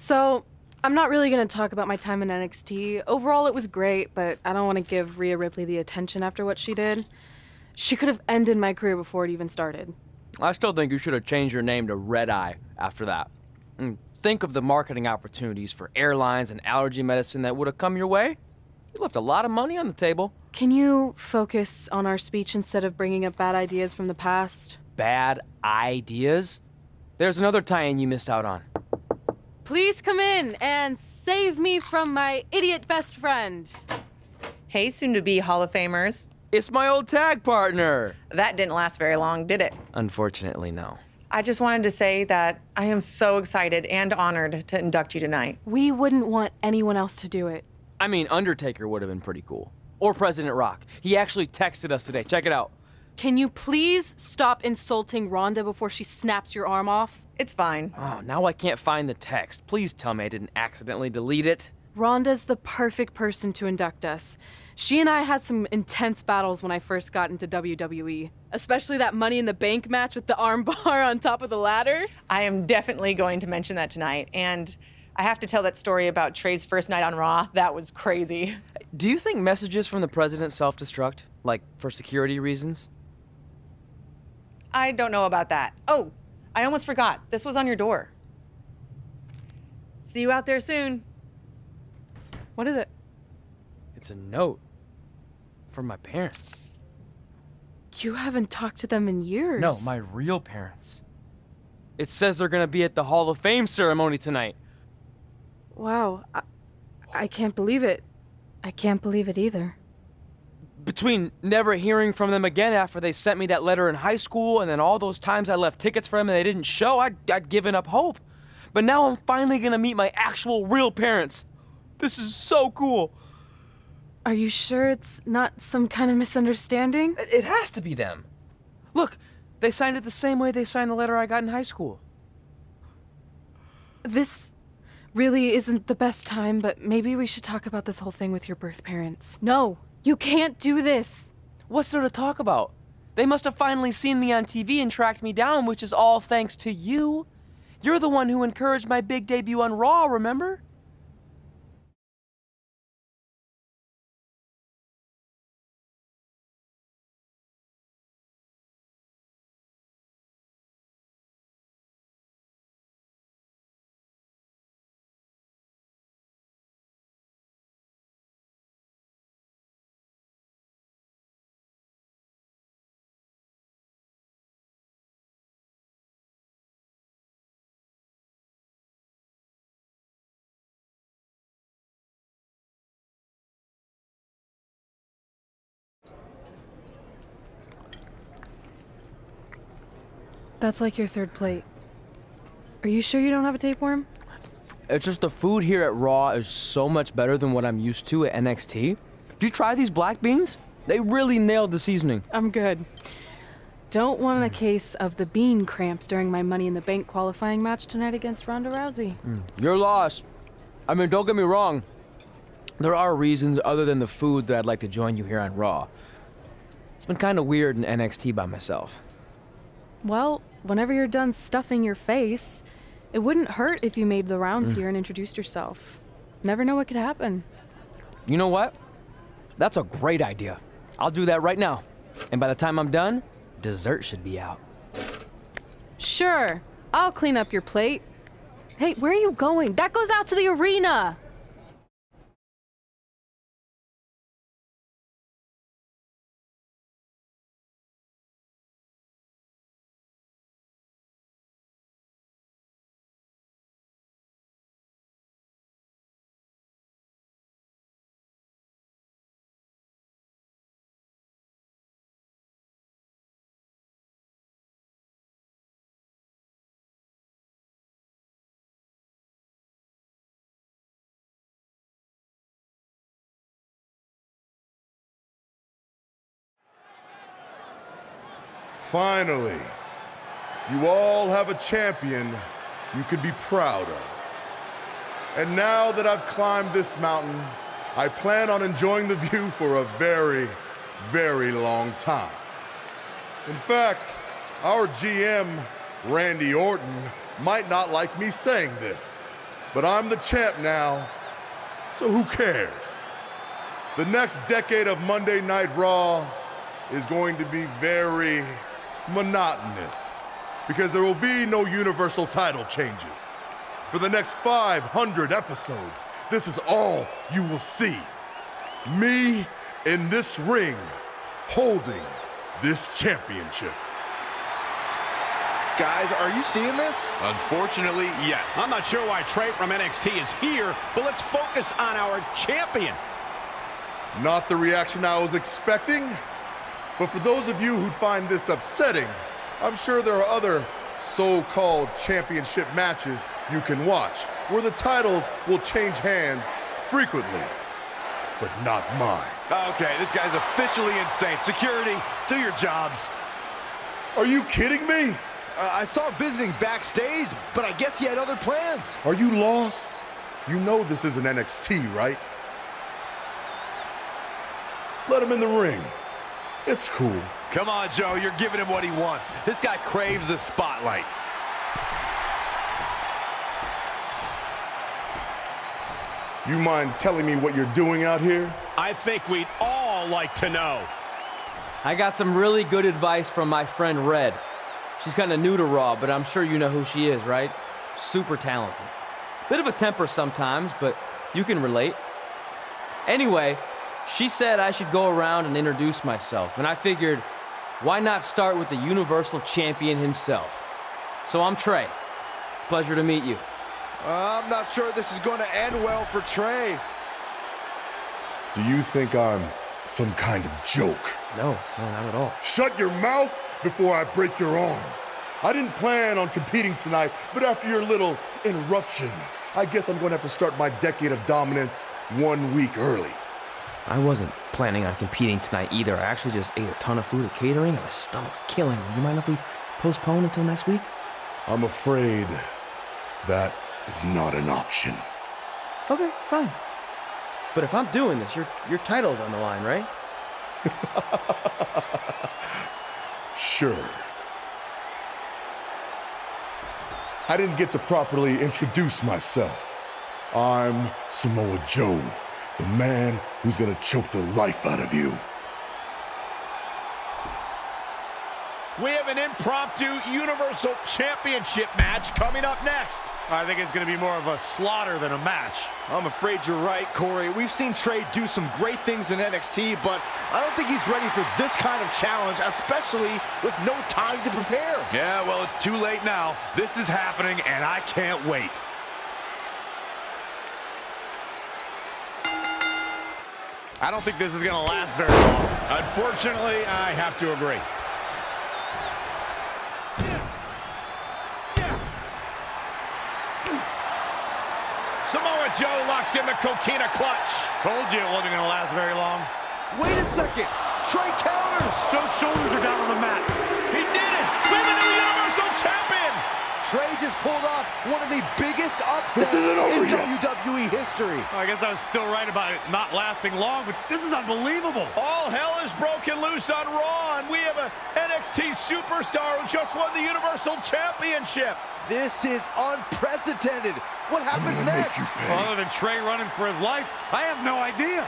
So, I'm not really going to talk about my time in NXT. Overall, it was great, but I don't want to give Rhea Ripley the attention after what she did. She could have ended my career before it even started. I still think you should have changed your name to Red Eye after that. And think of the marketing opportunities for airlines and allergy medicine that would have come your way. You left a lot of money on the table. Can you focus on our speech instead of bringing up bad ideas from the past? Bad ideas? There's another tie-in you missed out on. Please come in and save me from my idiot best friend. Hey, soon-to-be Hall of Famers. It's my old tag partner. That didn't last very long, did it? Unfortunately, no. I just wanted to say that I am so excited and honored to induct you tonight. We wouldn't want anyone else to do it. I mean, Undertaker would have been pretty cool. Or President Rock. He actually texted us today. Check it out. Can you please stop insulting Rhonda before she snaps your arm off? It's fine. Oh, now I can't find the text. Please tell me I didn't accidentally delete it. Rhonda's the perfect person to induct us. She and I had some intense battles when I first got into WWE, especially that Money in the Bank match with the arm bar on top of the ladder. I am definitely going to mention that tonight, and I have to tell that story about Trey's first night on Raw. That was crazy. Do you think messages from the president self-destruct? Like, for security reasons? I don't know about that. Oh, I almost forgot. This was on your door. See you out there soon. What is it? It's a note. From my parents. You haven't talked to them in years. No, my real parents. It says they're gonna be at the Hall of Fame ceremony tonight. Wow, I can't believe it. I can't believe it either. Between never hearing from them again after they sent me that letter in high school and then all those times I left tickets for them and they didn't show, I'd given up hope. But now I'm finally gonna meet my actual real parents. This is so cool. Are you sure it's not some kind of misunderstanding? It has to be them. Look, they signed it the same way they signed the letter I got in high school. This really isn't the best time, but maybe we should talk about this whole thing with your birth parents. No, you can't do this. What's there to talk about? They must have finally seen me on TV and tracked me down, which is all thanks to you. You're the one who encouraged my big debut on Raw, remember? That's like your third plate. Are you sure you don't have a tapeworm? It's just the food here at Raw is so much better than what I'm used to at NXT. Did you try these black beans? They really nailed the seasoning. I'm good. Don't want a case of the bean cramps during my Money in the Bank qualifying match tonight against Ronda Rousey. Your loss. I mean, don't get me wrong. There are reasons other than the food that I'd like to join you here on Raw. It's been kind of weird in NXT by myself. Well, whenever you're done stuffing your face, it wouldn't hurt if you made the rounds here and introduced yourself. Never know what could happen. You know what? That's a great idea. I'll do that right now. And by the time I'm done, dessert should be out. Sure, I'll clean up your plate. Hey, where are you going? That goes out to the arena! Finally, you all have a champion you can be proud of. And now that I've climbed this mountain, I plan on enjoying the view for a very, very long time. In fact, our GM, Randy Orton, might not like me saying this, But I'm the champ now, so who cares? The next decade of Monday Night Raw is going to be very monotonous because there will be no Universal title changes. For the next 500 episodes, this is all you will see. Me in this ring, holding this championship. Guys, are you seeing this? Unfortunately, yes. I'm not sure why Trey from NXT is here, but let's focus on our champion. Not the reaction I was expecting, but for those of you who'd find this upsetting, I'm sure there are other so-called championship matches you can watch where the titles will change hands frequently, but not mine. Okay, this guy's officially insane. Security, do your jobs. Are you kidding me? I saw visiting backstage, but I guess he had other plans. Are you lost? You know this isn't NXT, right? Let him in the ring. It's cool. Come on, Joe, you're giving him what he wants. This guy craves the spotlight. You mind telling me what you're doing out here? I think we'd all like to know. I got some really good advice from my friend Red. She's kind of new to Raw, but I'm sure you know who she is, right? Super talented. Bit of a temper sometimes, but you can relate. Anyway, she said I should go around and introduce myself, and I figured, why not start with the Universal Champion himself? So I'm Trey. Pleasure to meet you. I'm not sure this is going to end well for Trey. Do you think I'm some kind of joke? No, not at all. Shut your mouth before I break your arm. I didn't plan on competing tonight, but after your little interruption, I guess I'm going to have to start my decade of dominance 1 week early. I wasn't planning on competing tonight either. I actually just ate a ton of food at catering and my stomach's killing me. You mind if we postpone until next week? I'm afraid that is not an option. Okay, fine. But if I'm doing this, your title's on the line, right? Sure. I didn't get to properly introduce myself. I'm Samoa Joe, the man who's gonna choke the life out of you. We have an impromptu Universal Championship match coming up next. I think it's going to be more of a slaughter than a match. I'm afraid you're right, Corey. We've seen Trey do some great things in NXT, but I don't think he's ready for this kind of challenge, especially with no time to prepare. Yeah, well, it's too late now. This is happening, and I can't wait. I don't think this is going to last very long. Unfortunately, I have to agree. Samoa Joe locks in the coquina clutch. Told you it wasn't going to last very long. Wait a second. Trey counters. Joe's shoulders are down on the mat. He did it. We have a new Universal Champion. Trey just pulled off one of the biggest upsets This isn't over in yet. WWE history. Well, I guess I was still right about it not lasting long, but this is unbelievable. All hell is broken loose on Raw, and we have an NXT superstar who just won the Universal Championship. This is unprecedented. What happens I'm gonna next? make you pay. Other than Trey running for his life, I have no idea.